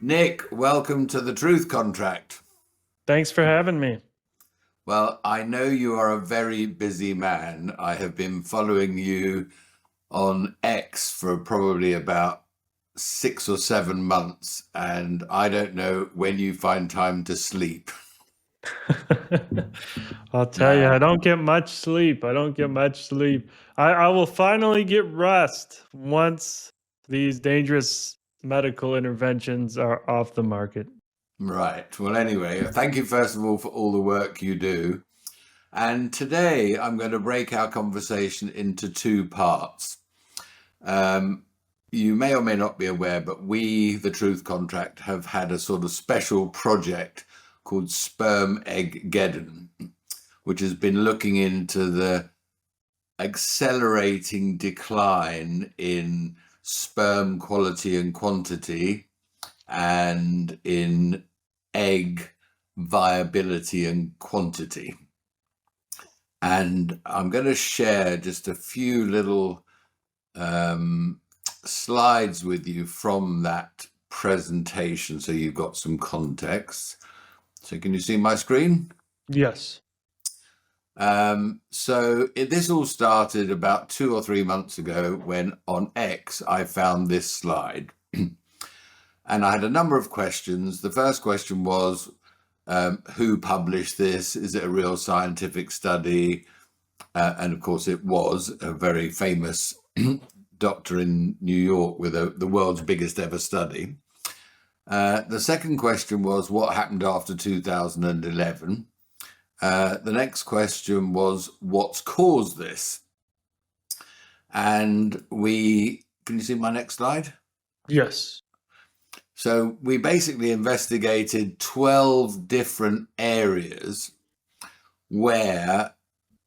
Nick, welcome to the Truth Contract. Thanks for having me. Well, I know you are a very busy man. I have been following you on X for probably about 6 or 7 months, and I don't know when you find time to sleep. I'll tell you, I Uh, don't get much sleep. I don't get much sleep. I will finally get rest once these dangerous medical interventions are off the market. right. Well, anyway, thank you first of all for all the work you do. And today I'm going to break our conversation into two parts. Um, you may or may not be aware, but we, the Truth Contract, have had a sort of special project called Sperm Egg Geddon, which has been looking into the accelerating decline in sperm quality and quantity and in egg viability and quantity. And I'm going to share just a few little slides with you from that presentation so you've got some context. So can you see my screen? Yes. This all started about 2 or 3 months ago when on X I found this slide. And I had a number of questions. The first question was, who published this? Is it a real scientific study? And of course it was a very famous doctor in New York with the world's biggest ever study. The second question was, what happened after 2011? The next question was, what's caused this? And can you see my next slide? Yes. So we basically investigated 12 different areas where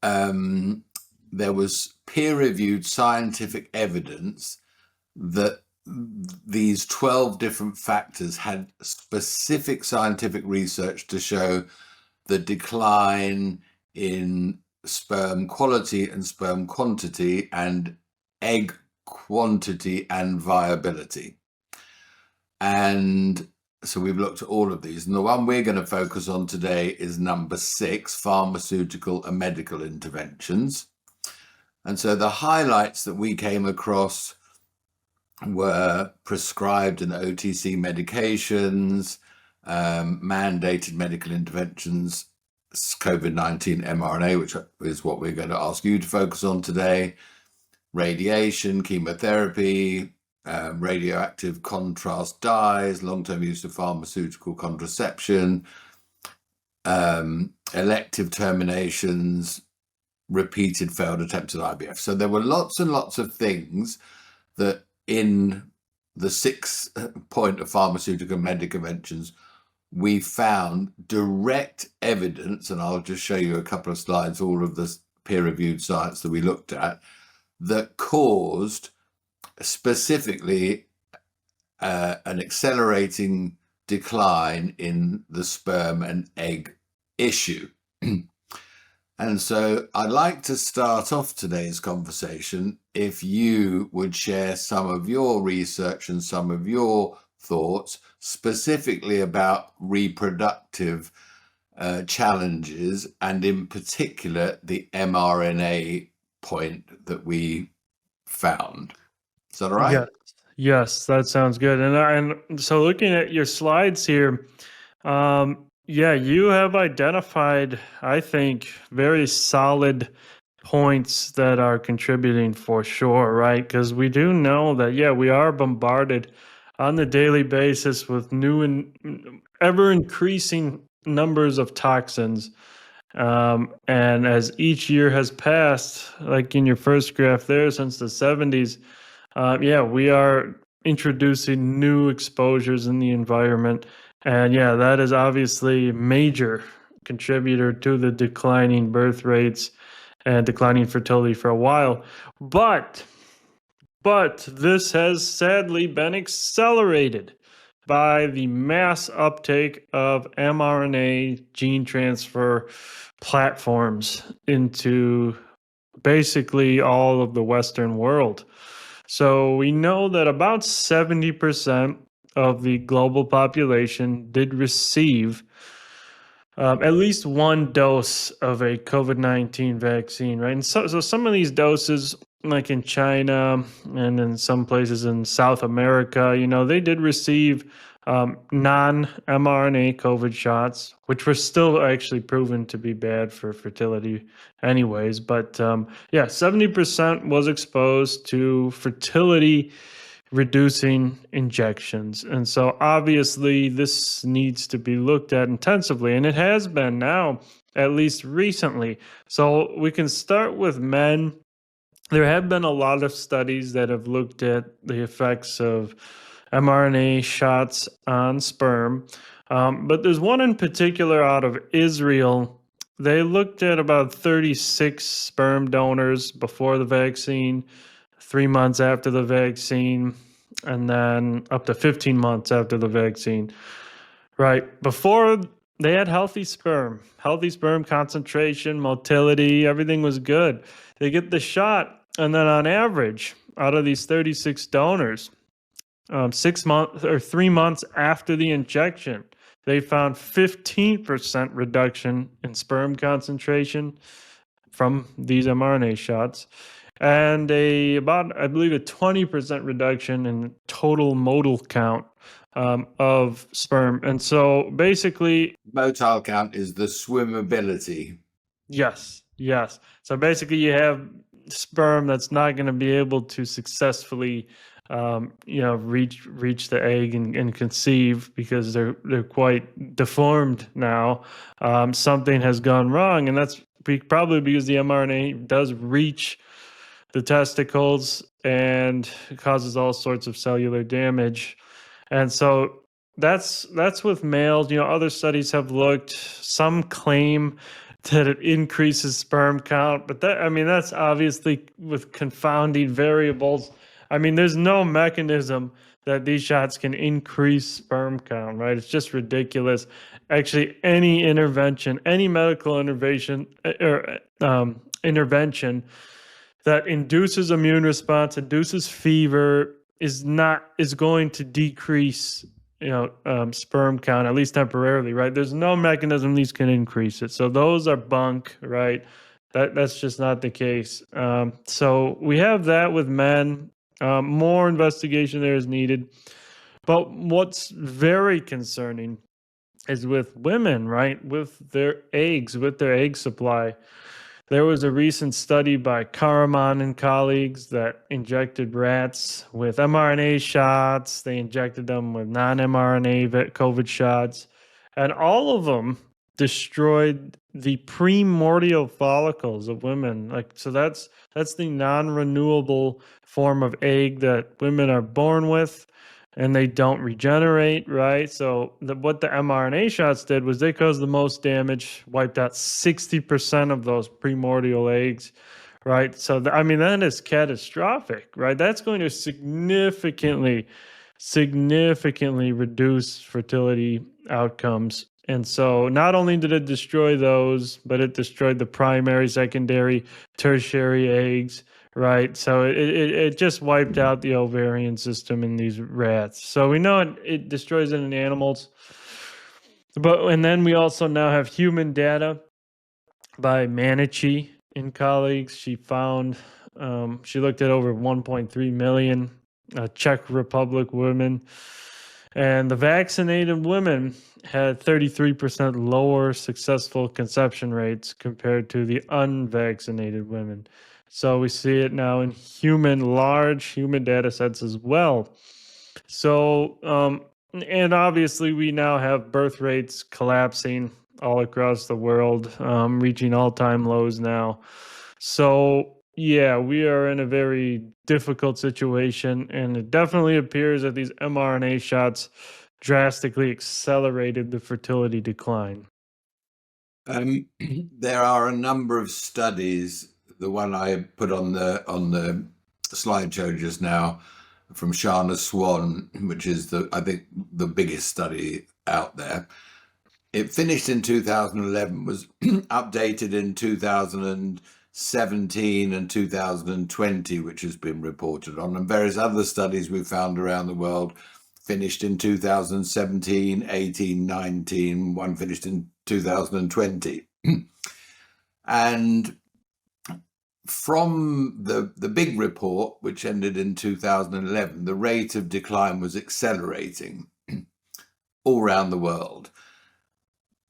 there was peer-reviewed scientific evidence that these 12 different factors had specific scientific research to show the decline in sperm quality and sperm quantity and egg quantity and viability. And so we've looked at all of these. And the one we're going to focus on today is number 6, pharmaceutical and medical interventions. And so the highlights that we came across were prescribed and OTC medications, mandated medical interventions, COVID-19 mRNA, which is what we're going to ask you to focus on today, radiation, chemotherapy, radioactive contrast dyes, long-term use of pharmaceutical contraception, elective terminations, repeated failed attempts at IVF. So there were lots and lots of things that in the 6 point of pharmaceutical and medical interventions, we found direct evidence, and I'll just show you a couple of slides, all of the peer-reviewed science that we looked at, that caused specifically an accelerating decline in the sperm and egg issue. And so I'd like to start off today's conversation if you would share some of your research and some of your thoughts specifically about reproductive challenges, and in particular the mRNA point that we found. Is that all right? Yes. Yes, that sounds good. And so looking at your slides here, yeah, you have identified, I think, very solid points that are contributing for sure, right? Because we do know that, yeah, we are bombarded on the daily basis with new and ever increasing numbers of toxins. And as each year has passed, like in your first graph there, since the 70s, yeah, we are introducing new exposures in the environment. And yeah, that is obviously a major contributor to the declining birth rates and declining fertility for a while. But this has sadly been accelerated by the mass uptake of mRNA gene transfer platforms into basically all of the Western world. So we know that about 70% of the global population did receive at least one dose of a COVID-19 vaccine, right? And so some of these doses, like in China and in some places in South America, they did receive non-mRNA COVID shots, which were still actually proven to be bad for fertility anyways. But 70% was exposed to fertility reducing injections. And so obviously this needs to be looked at intensively, and it has been now, at least recently. So we can start with men. There have been a lot of studies that have looked at the effects of mRNA shots on sperm. But there's one in particular out of Israel. They looked at about 36 sperm donors before the vaccine, 3 months after the vaccine, and then up to 15 months after the vaccine. Right. Before, they had healthy sperm concentration, motility, everything was good. They get the shot, and then on average, out of these 36 donors, 6 months or 3 months after the injection, they found 15% reduction in sperm concentration from these mRNA shots, and I believe a 20% reduction in total motile count of sperm. And so basically, Motile count is the swimmability. yes. So basically, you have sperm that's not going to be able to successfully, reach the egg and conceive because they're quite deformed now. Something has gone wrong, and that's probably because the mRNA does reach the testicles and it causes all sorts of cellular damage. And so that's with males. Other studies have looked. Some claim that it increases sperm count, but that's obviously with confounding variables. There's no mechanism that these shots can increase sperm count, right? It's just ridiculous. Actually, any intervention, any medical intervention that induces immune response, induces fever, is going to decrease sperm count, at least temporarily, right? There's no mechanism these can increase it. So those are bunk, right? That's just not the case. So we have that with men. More investigation there is needed. But what's very concerning is with women, right? With their egg supply. There was a recent study by Karaman and colleagues that injected rats with mRNA shots. They injected them with non-mRNA COVID shots, and all of them destroyed the primordial follicles of women. So that's the non-renewable form of egg that women are born with, and they don't regenerate, right? So what the mRNA shots did was they caused the most damage, wiped out 60% of those primordial eggs, right? So that is catastrophic, right? That's going to significantly reduce fertility outcomes. And so not only did it destroy those, but it destroyed the primary, secondary, tertiary eggs, right? So it just wiped out the ovarian system in these rats. So we know it destroys it in animals. And then we also now have human data by Manichi and colleagues. She found, she looked at over 1.3 million Czech Republic women, and the vaccinated women had 33% lower successful conception rates compared to the unvaccinated women. So we see it now in large human data sets as well. So, and obviously we now have birth rates collapsing all across the world, reaching all-time lows now. So yeah, we are in a very difficult situation, and it definitely appears that these mRNA shots drastically accelerated the fertility decline. There are a number of studies. The one I put on the slideshow just now from Shana Swan, which is I think the biggest study out there. It finished in 2011, was updated in 2017 and 2020, which has been reported on, and various other studies we've found around the world finished in 2017, 18, 19, one finished in 2020. And from the big report, which ended in 2011, the rate of decline was accelerating all around the world.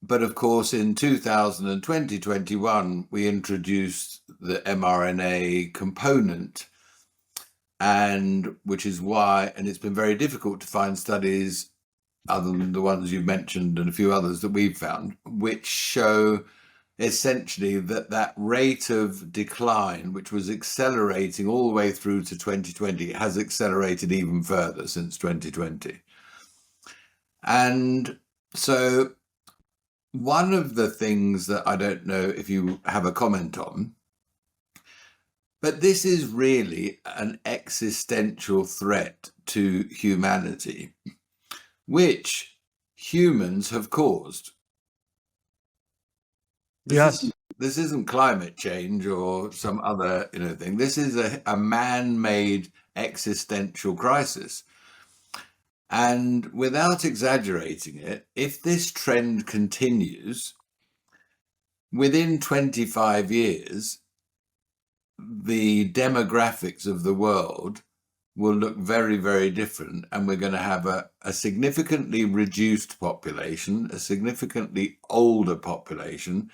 But of course, in 2020, 21, we introduced the mRNA component, and which is why, and it's been very difficult to find studies other than the ones you've mentioned and a few others that we've found, which show essentially that rate of decline, which was accelerating all the way through to 2020, has accelerated even further since 2020. And so one of the things that I don't know if you have a comment on, but this is really an existential threat to humanity, which humans have caused. Yes. This isn't climate change or some other thing. This is a man-made existential crisis. And without exaggerating it, if this trend continues, within 25 years, the demographics of the world will look very, very different. And we're going to have a significantly reduced population, a significantly older population,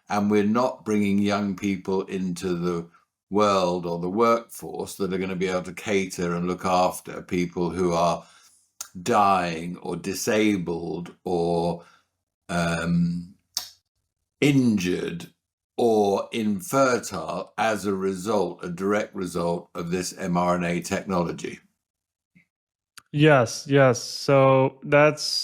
and we're not bringing young people into the world or the workforce that are going to be able to cater and look after people who are dying or disabled or injured or infertile as a direct result of this mRNA technology. Yes, yes. So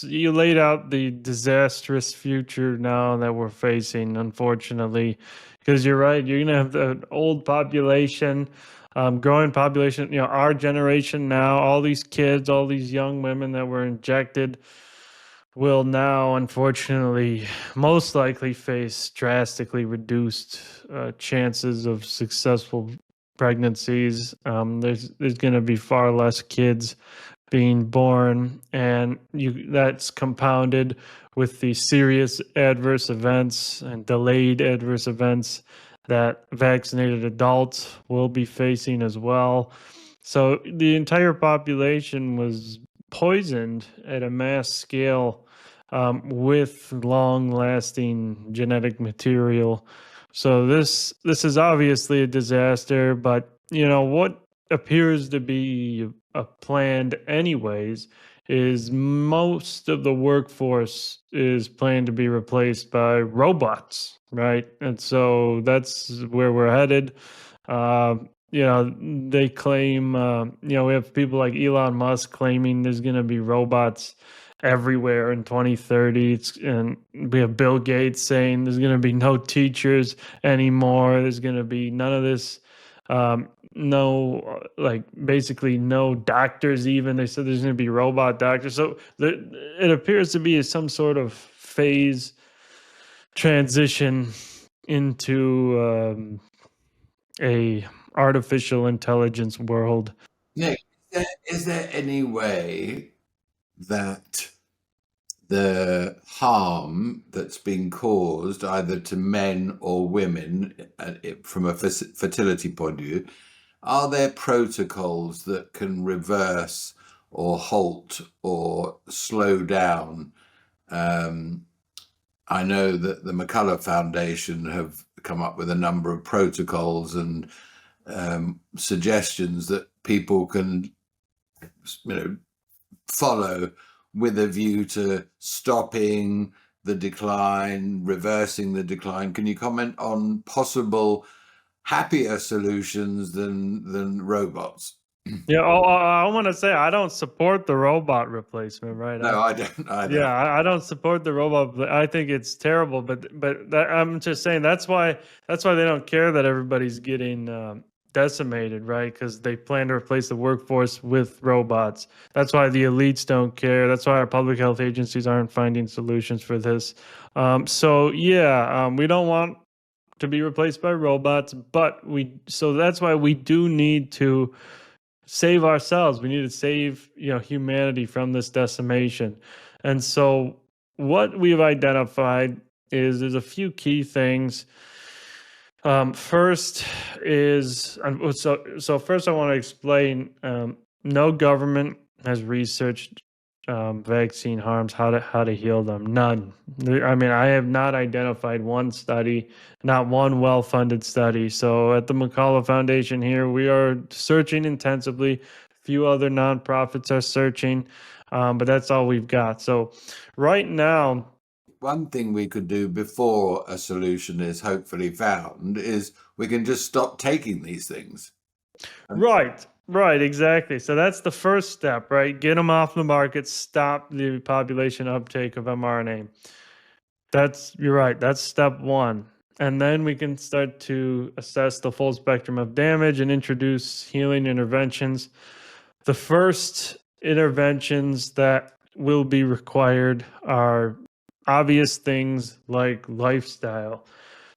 you laid out the disastrous future now that we're facing, unfortunately, because you're right. You're gonna have an old population, growing population. Our generation now, all these kids, all these young women that were injected will now, unfortunately, most likely face drastically reduced chances of successful pregnancies. There's going to be far less kids being born, and that's compounded with the serious adverse events and delayed adverse events that vaccinated adults will be facing as well. So the entire population was poisoned at a mass scale with long-lasting genetic material. So this is obviously a disaster, but what appears to be planned anyways is most of the workforce is planned to be replaced by robots, right? And so that's where we're headed. They claim, we have people like Elon Musk claiming there's going to be robots everywhere in 2030. And we have Bill Gates saying there's going to be no teachers anymore. There's going to be none of this. Basically no doctors even. They said there's going to be robot doctors. So it appears to be some sort of phase transition into a artificial intelligence world. Nick, is there any way that the harm that's been caused either to men or women from a fertility point of view, are there protocols that can reverse or halt or slow down? I know that the McCullough Foundation have come up with a number of protocols and suggestions that people can follow with a view to stopping the decline, reversing the decline. Can you comment on possible happier solutions than robots? Yeah, I want to say I don't support the robot replacement, right? No, I don't either. Yeah, I don't support the robot. I think it's terrible, but I'm just saying that's why they don't care that everybody's getting decimated, right? Because they plan to replace the workforce with robots. That's why the elites don't care. That's why our public health agencies aren't finding solutions for this. We don't want to be replaced by robots, but so that's why we do need to save ourselves. We need to save, humanity from this decimation. And so what we've identified is there's a few key things. First is first I want to explain, no government has researched vaccine harms, how to heal them. None. I mean, I have not identified one study, not one well-funded study. So at the McCullough Foundation here, we are searching intensively. A few other nonprofits are searching, but that's all we've got. So right now, One thing we could do before a solution is hopefully found is we can just stop taking these things. right, exactly. So that's the first step, right? Get them off the market, stop the population uptake of mRNA. You're right. That's step one. And then we can start to assess the full spectrum of damage and introduce healing interventions. The first interventions that will be required are obvious things like lifestyle.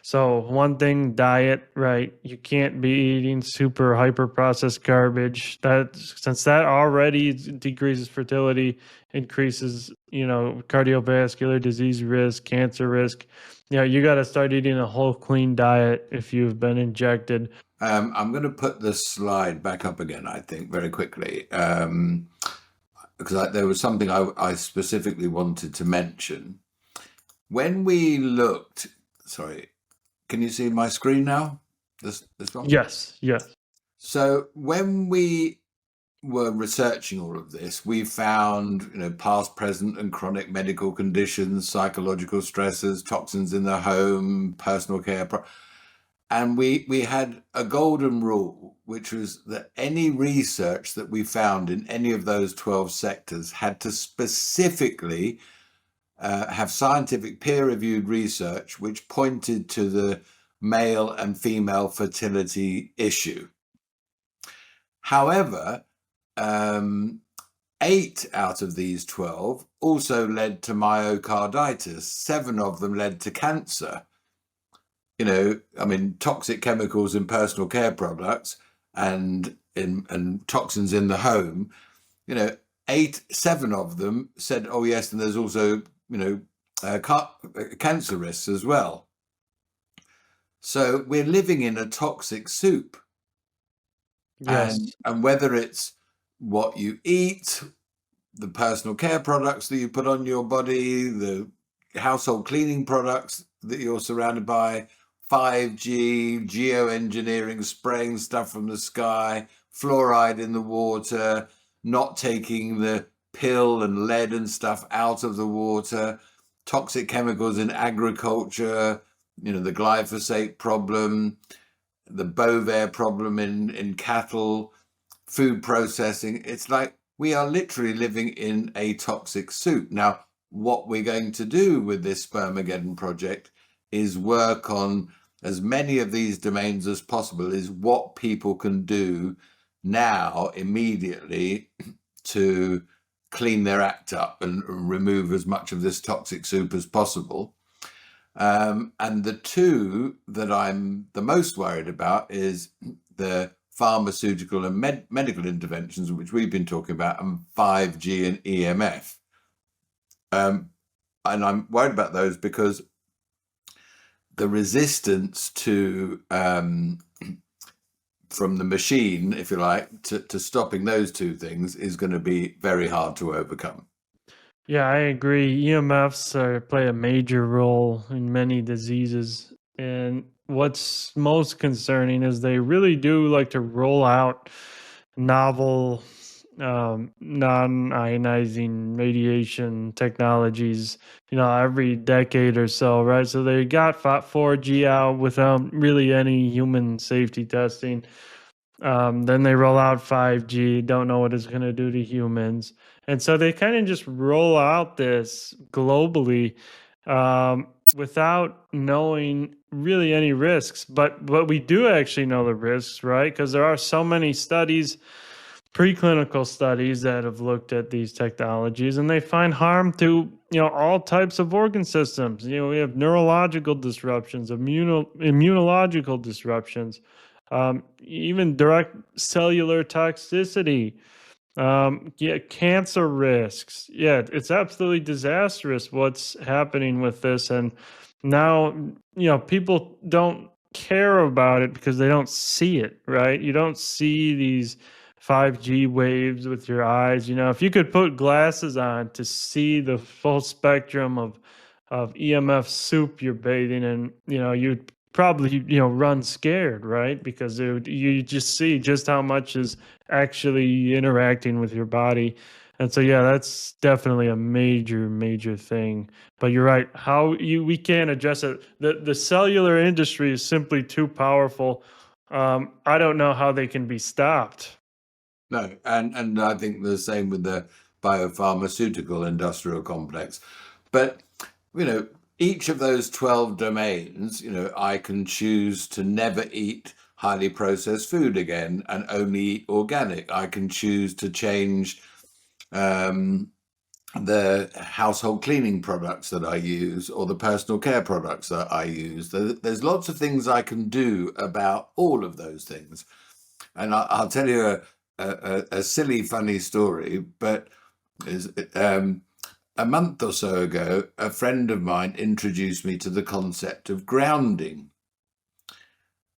So, one thing, diet, right? You can't be eating super hyper processed garbage. Since that already decreases fertility, increases, cardiovascular disease risk, cancer risk. You got to start eating a whole clean diet if you've been injected. I'm going to put the slide back up again, I think, very quickly, because there was something I specifically wanted to mention. When we looked, sorry, can you see my screen now? This one? Yes. So when we were researching all of this, we found, past, present, and chronic medical conditions, psychological stressors, toxins in the home, personal care. And we had a golden rule, which was that any research that we found in any of those 12 sectors had to specifically have scientific peer-reviewed research which pointed to the male and female fertility issue. However, 8 out of these 12 also led to myocarditis. 7 of them led to cancer. Toxic chemicals in personal care products and toxins in the home, 7 of them said, oh yes, and there's also, cancer risks as well. So we're living in a toxic soup. Yes. And whether it's what you eat, the personal care products that you put on your body, the household cleaning products that you're surrounded by, 5G, geoengineering, spraying stuff from the sky, fluoride in the water, not taking the pill and lead and stuff out of the water, toxic chemicals in agriculture, the glyphosate problem, the Bovaer problem in cattle, food processing. It's like we are literally living in a toxic soup. Now, what we're going to do with this Spermageddon project is work on as many of these domains as possible, is what people can do now immediately to clean their act up and remove as much of this toxic soup as possible. And the two that I'm the most worried about is the pharmaceutical and medical interventions, which we've been talking about, and 5G and EMF. And I'm worried about those because the resistance to from the machine, if you like, to stopping those two things is going to be very hard to overcome. Yeah, I agree. EMFs play a major role in many diseases. And what's most concerning is they really do like to roll out novel non-ionizing radiation technologies, every decade or so, right? So they got 4G out without really any human safety testing. Then they roll out 5G, don't know what it's going to do to humans. And so they kind of just roll out this globally without knowing really any risks. But we do actually know the risks, right? Because there are so many studies, preclinical studies that have looked at these technologies, and they find harm to all types of organ systems. We have neurological disruptions, immunological disruptions, even direct cellular toxicity, yeah, cancer risks. Yeah, it's absolutely disastrous what's happening with this. And now, people don't care about it because they don't see it, right? You don't see these 5G waves with your eyes. If you could put glasses on to see the full spectrum of EMF soup you're bathing in, you'd probably, run scared, right? Because you just see just how much is actually interacting with your body. And so, yeah, that's definitely a major, major thing. But you're right. We can't address it. The cellular industry is simply too powerful. I don't know how they can be stopped. No, and I think the same with the biopharmaceutical industrial complex. But, each of those 12 domains, I can choose to never eat highly processed food again and only eat organic. I can choose to change the household cleaning products that I use or the personal care products that I use. There's lots of things I can do about all of those things. And I'll tell you a silly, funny story, but is a month or so ago, a friend of mine introduced me to the concept of grounding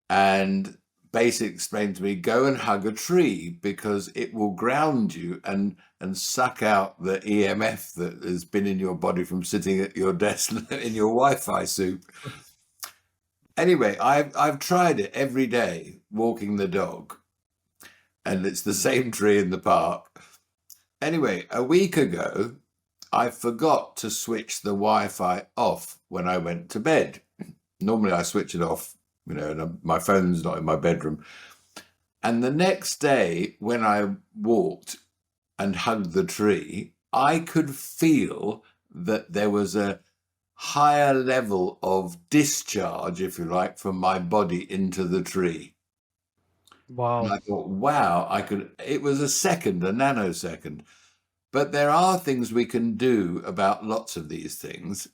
and basically explained to me, go and hug a tree because it will ground you and suck out the EMF that has been in your body from sitting at your desk in your Wi-Fi soup. Anyway, I've tried it every day walking the dog, and it's the same tree in the park. Anyway, a week ago, I forgot to switch the Wi-Fi off when I went to bed. Normally I switch it off, and my phone's not in my bedroom. And the next day when I walked and hugged the tree, I could feel that there was a higher level of discharge, if you like, from my body into the tree. And Wow. I thought, wow, it was a nanosecond. But there are things we can do about lots of these things.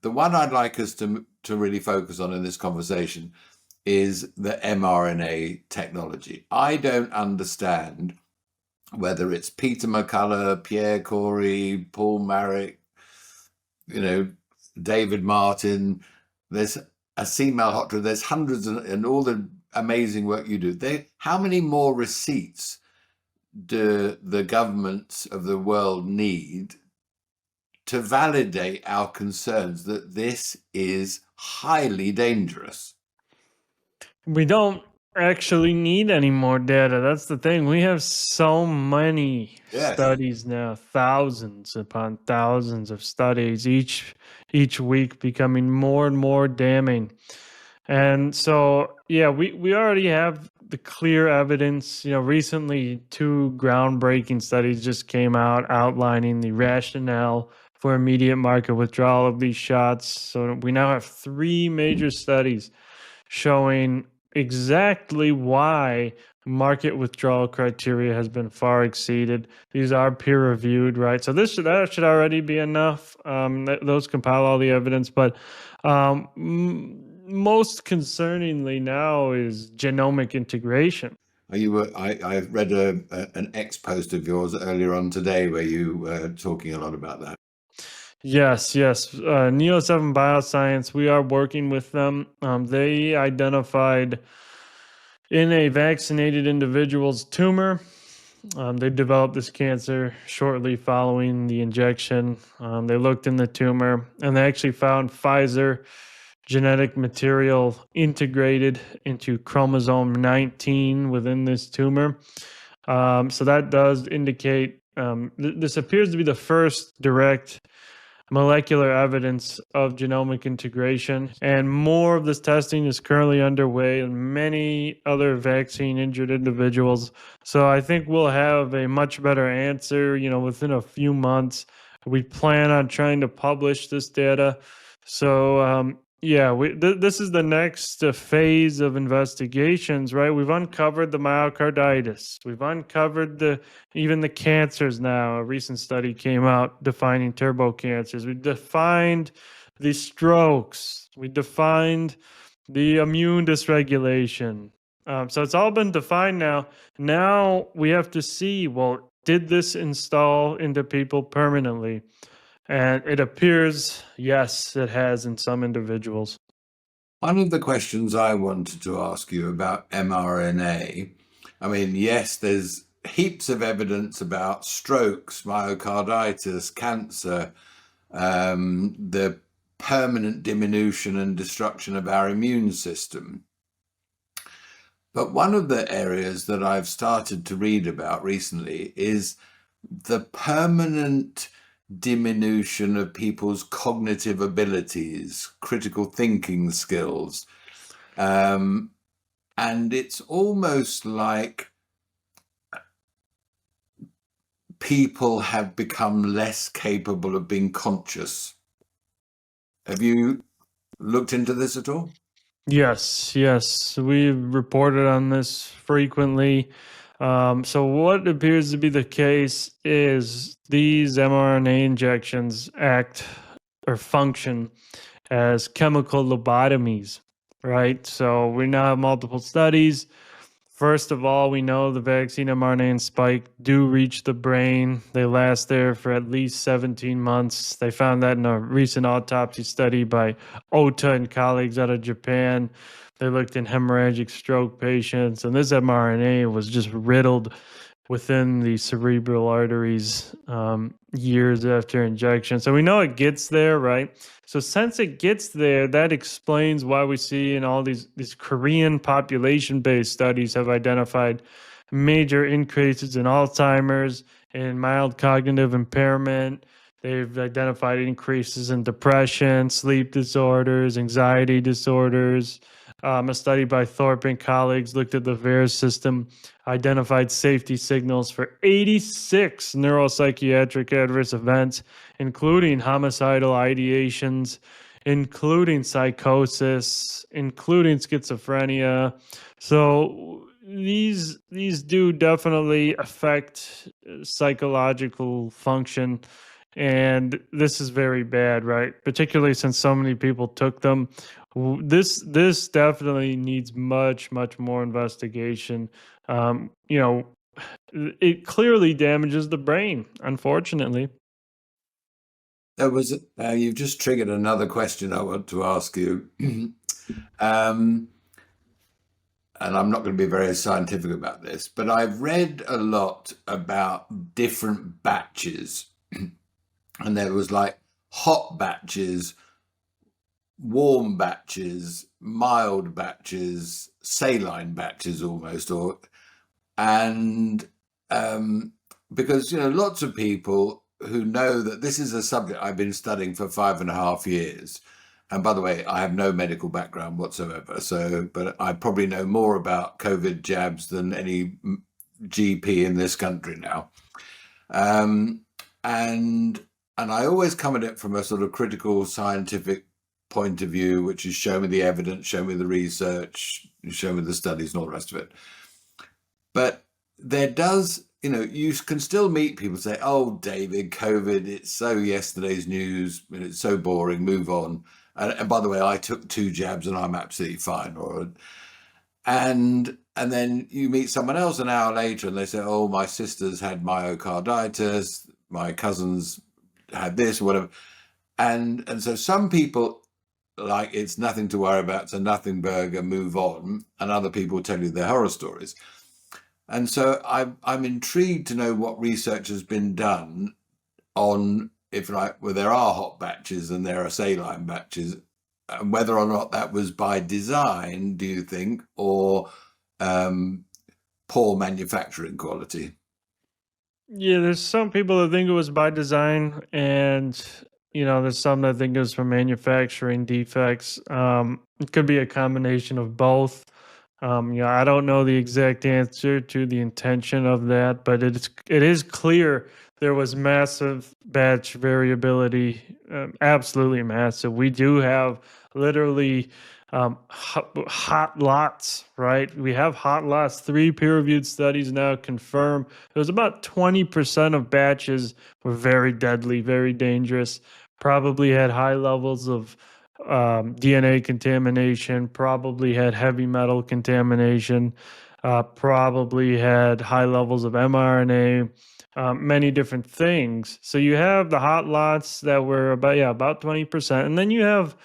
The one I'd like us to really focus on in this conversation is the mRNA technology. I don't understand whether it's Peter McCullough, Pierre Corey, Paul Marek, David Martin, there's Asim Malhotra, there's hundreds and all the amazing work you do. How many more receipts do the governments of the world need to validate our concerns that this is highly dangerous? We don't actually need any more data. That's the thing. We have so many Yes. studies now, thousands upon thousands of studies each week becoming more and more damning. And so, yeah, we already have the clear evidence. Recently, two groundbreaking studies just came out outlining the rationale for immediate market withdrawal of these shots. So we now have three major studies showing exactly why market withdrawal criteria has been far exceeded. These are peer reviewed, right? So that should already be enough. Those compile all the evidence, but most concerningly now is genomic integration. I read an X post of yours earlier on today where you were talking a lot about that. Yes, yes. Neo7 Bioscience, we are working with them. They identified in a vaccinated individual's tumor. They developed this cancer shortly following the injection. They looked in the tumor and they actually found Pfizer genetic material integrated into chromosome 19 within this tumor. So that does indicate this appears to be the first direct molecular evidence of genomic integration, and more of this testing is currently underway in many other vaccine injured individuals. So I think we'll have a much better answer, within a few months. We plan on trying to publish this data. So yeah, this is the next phase of investigations, right? We've uncovered the myocarditis. We've uncovered even the cancers now. A recent study came out defining turbo cancers. We defined the strokes. We defined the immune dysregulation. So it's all been defined now. Now we have to see, well, did this install into people permanently? And it appears, yes, it has in some individuals. One of the questions I wanted to ask you about mRNA, I mean, yes, there's heaps of evidence about strokes, myocarditis, cancer, the permanent diminution and destruction of our immune system. But one of the areas that I've started to read about recently is the permanent diminution of people's cognitive abilities, critical thinking skills. And it's almost like people have become less capable of being conscious. Have you looked into this at all? Yes, we've reported on this frequently. So what appears to be the case is these mRNA injections act or function as chemical lobotomies, right? So we now have multiple studies. First of all, we know the vaccine mRNA and spike do reach the brain. They last there for at least 17 months. They found that in a recent autopsy study by Ota and colleagues out of Japan. They looked in hemorrhagic stroke patients, and this mRNA was just riddled within the cerebral arteries years after injection. So we know it gets there, right? So since it gets there, that explains why we see in all these Korean population-based studies have identified major increases in Alzheimer's and mild cognitive impairment. They've identified increases in depression, sleep disorders, anxiety disorders. A study by Thorpe and colleagues looked at the VAERS system, identified safety signals for 86 neuropsychiatric adverse events, including homicidal ideations, including psychosis, including schizophrenia. So these do definitely affect psychological function, and this is very bad, right? Particularly since so many people took them. This definitely needs much more investigation. You know, it clearly damages the brain, unfortunately. There was you've just triggered another question I want to ask you. And I'm not going to be very scientific about this, but I've read a lot about different batches. And there was like hot batches, warm batches, mild batches, saline batches almost, and because lots of people who know that this is a subject I've been studying for 5.5 years. And by the way, I have no medical background whatsoever. But I probably know more about COVID jabs than any GP in this country now. And I always come at it from a sort of critical scientific point of view, which is show me the evidence, show me the research, show me the studies and all the rest of it. But there does, you can still meet people say, oh, David, COVID, it's so yesterday's news, and it's so boring, move on. And by the way, I took 2 jabs and I'm absolutely fine. And then you meet someone else an hour later and they say, oh, my sister's had myocarditis, my cousins had this or whatever. And so some people, like, it's nothing to worry about, it's a nothing burger, move on. And other people tell you their horror stories. And so I'm intrigued to know what research has been done on, well, there are hot batches and there are saline batches, and whether or not that was by design, do you think, or poor manufacturing quality? Yeah, there's some people that think it was by design, and there's some that think it was from manufacturing defects. It could be a combination of both. I don't know the exact answer to the intention of that, but it is clear there was massive batch variability, absolutely massive. We do have literally hot lots, right? We have hot lots. 3 peer-reviewed studies now confirm it was about 20% of batches were very deadly, very dangerous. Probably had high levels of DNA contamination, probably had heavy metal contamination, probably had high levels of mRNA, many different things. So you have the hot lots that were about 20%, and then you have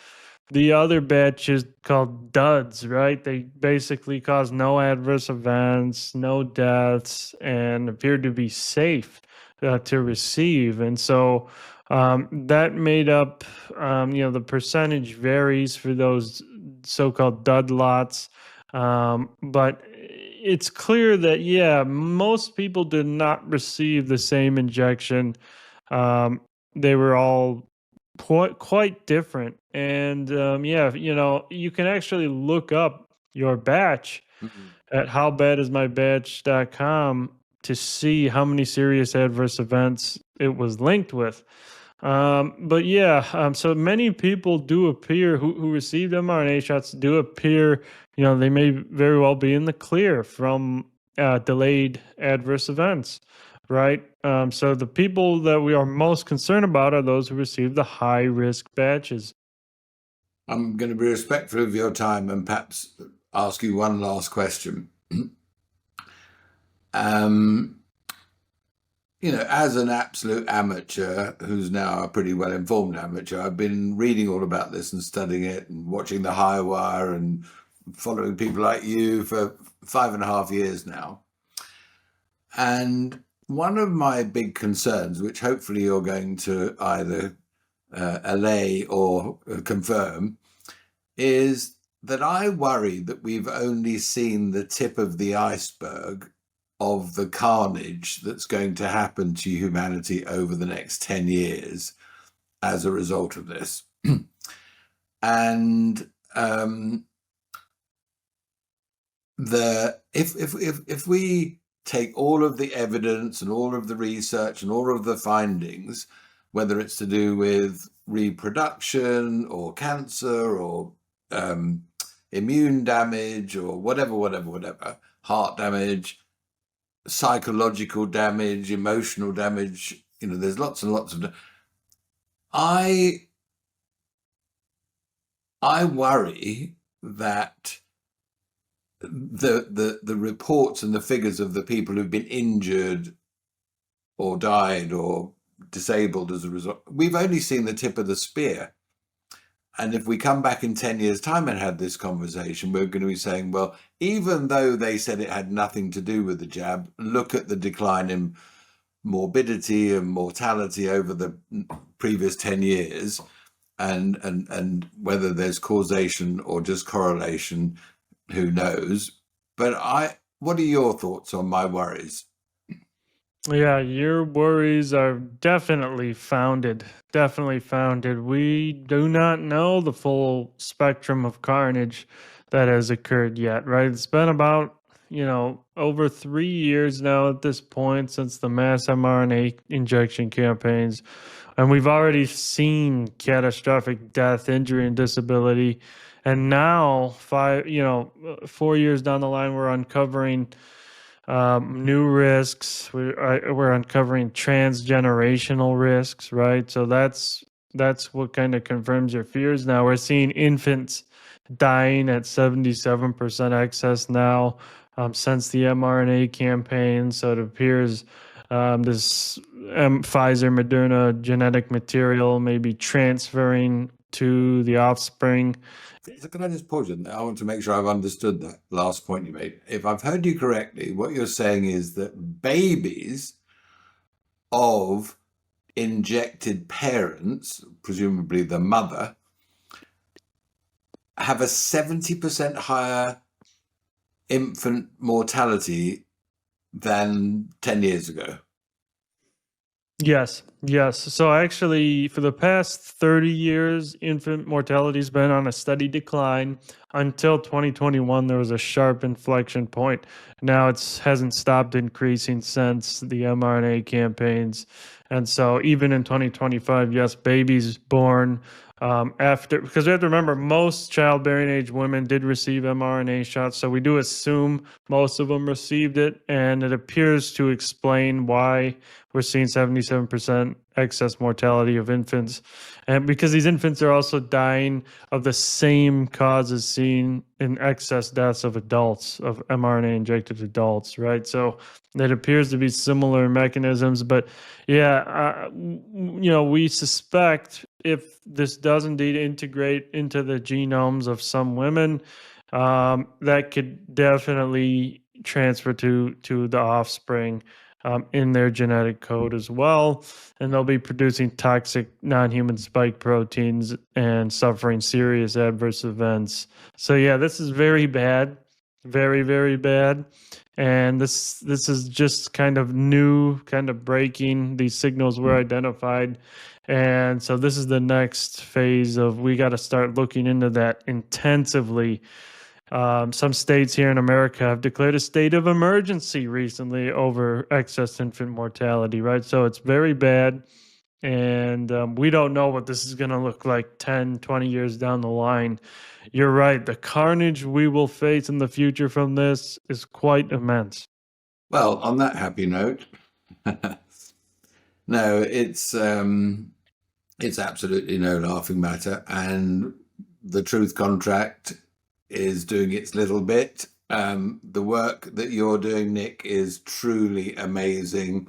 the other batches called duds, right? They basically caused no adverse events, no deaths, and appeared to be safe to receive. And so that made up, the percentage varies for those so-called dud lots. But it's clear that, most people did not receive the same injection. They were all quite different. And you can actually look up your batch Mhm. at howbadismybatch.com to see how many serious adverse events it was linked with. So many people do appear who received mRNA shots do appear, they may very well be in the clear from delayed adverse events, right? So the people that we are most concerned about are those who receive the high risk batches. I'm going to be respectful of your time and perhaps ask you one last question. um, as an absolute amateur who's now a pretty well-informed amateur, I've been reading all about this and studying it and watching the high wire and following people like you for 5.5 years now. And one of my big concerns, which hopefully you're going to either allay or confirm, is that I worry that we've only seen the tip of the iceberg of the carnage that's going to happen to humanity over the next 10 years as a result of this. And if we take all of the evidence and all of the research and all of the findings, whether it's to do with reproduction or cancer or immune damage or whatever, heart damage, psychological damage, emotional damage, there's lots and lots of. I worry that the reports and the figures of the people who've been injured or died or disabled as a result, we've only seen the tip of the spear. And if we come back in 10 years' time and had this conversation, we're going to be saying, well, even though they said it had nothing to do with the jab, look at the decline in morbidity and mortality over the previous 10 years and whether there's causation or just correlation, who knows? But what are your thoughts on my worries? Yeah, your worries are definitely founded. Definitely founded. We do not know the full spectrum of carnage that has occurred yet, right? It's been about, over 3 years now at this point since the mass mRNA injection campaigns. And we've already seen catastrophic death, injury, and disability. And now, 4 years down the line, we're uncovering new risks. We're uncovering transgenerational risks, right? So that's what kind of confirms your fears. Now we're seeing infants dying at 77% excess now since the mRNA campaign. So it appears this Pfizer Moderna genetic material may be transferring to the offspring. So can I just pause you? I want to make sure I've understood that last point you made. If I've heard you correctly, what you're saying is that babies of injected parents, presumably the mother, have a 70% higher infant mortality than 10 years ago. Yes, yes. So actually, for the past 30 years, infant mortality has been on a steady decline until 2021. There was a sharp inflection point. Now it hasn't stopped increasing since the mRNA campaigns. And so even in 2025, yes, babies born after, because we have to remember most childbearing age women did receive mRNA shots. So we do assume most of them received it. And it appears to explain why we're seeing 77% excess mortality of infants, and because these infants are also dying of the same causes seen in excess deaths of adults, of mRNA injected adults, right? So it appears to be similar mechanisms, but yeah, we suspect if this does indeed integrate into the genomes of some women, that could definitely transfer to the offspring in their genetic code as well. And they'll be producing toxic non-human spike proteins and suffering serious adverse events. So yeah, this is very bad, very, very bad. And this is just kind of new, kind of breaking. These signals were identified. And so this is the next phase of we got to start looking into that intensively. Some states here in America have declared a state of emergency recently over excess infant mortality, right? So it's very bad. And we don't know what this is going to look like 10, 20 years down the line. You're right. The carnage we will face in the future from this is quite immense. Well, on that happy note, no, it's absolutely no laughing matter, and the Truth Contract is doing its little bit. The work that you're doing, Nick, is truly amazing.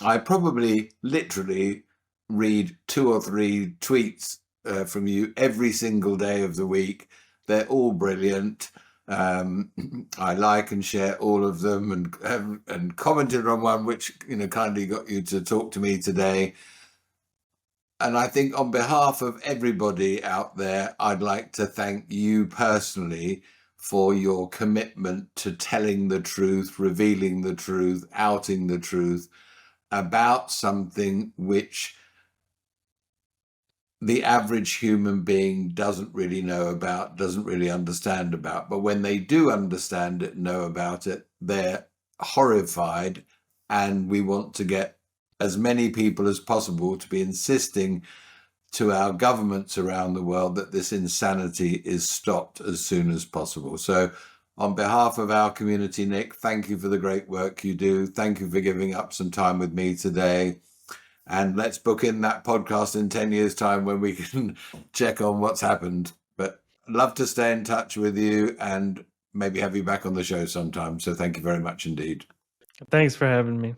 I probably literally read 2 or 3 tweets from you every single day of the week. They're all brilliant. I like and share all of them, and commented on one which kindly got you to talk to me today. And I think on behalf of everybody out there, I'd like to thank you personally for your commitment to telling the truth, revealing the truth, outing the truth about something which the average human being doesn't really know about, doesn't really understand about. But when they do understand it, know about it, they're horrified. And we want to get as many people as possible to be insisting to our governments around the world that this insanity is stopped as soon as possible. So on behalf of our community, Nick, thank you for the great work you do. Thank you for giving up some time with me today. And let's book in that podcast in 10 years' time when we can check on what's happened. But I'd love to stay in touch with you and maybe have you back on the show sometime. So thank you very much indeed. Thanks for having me.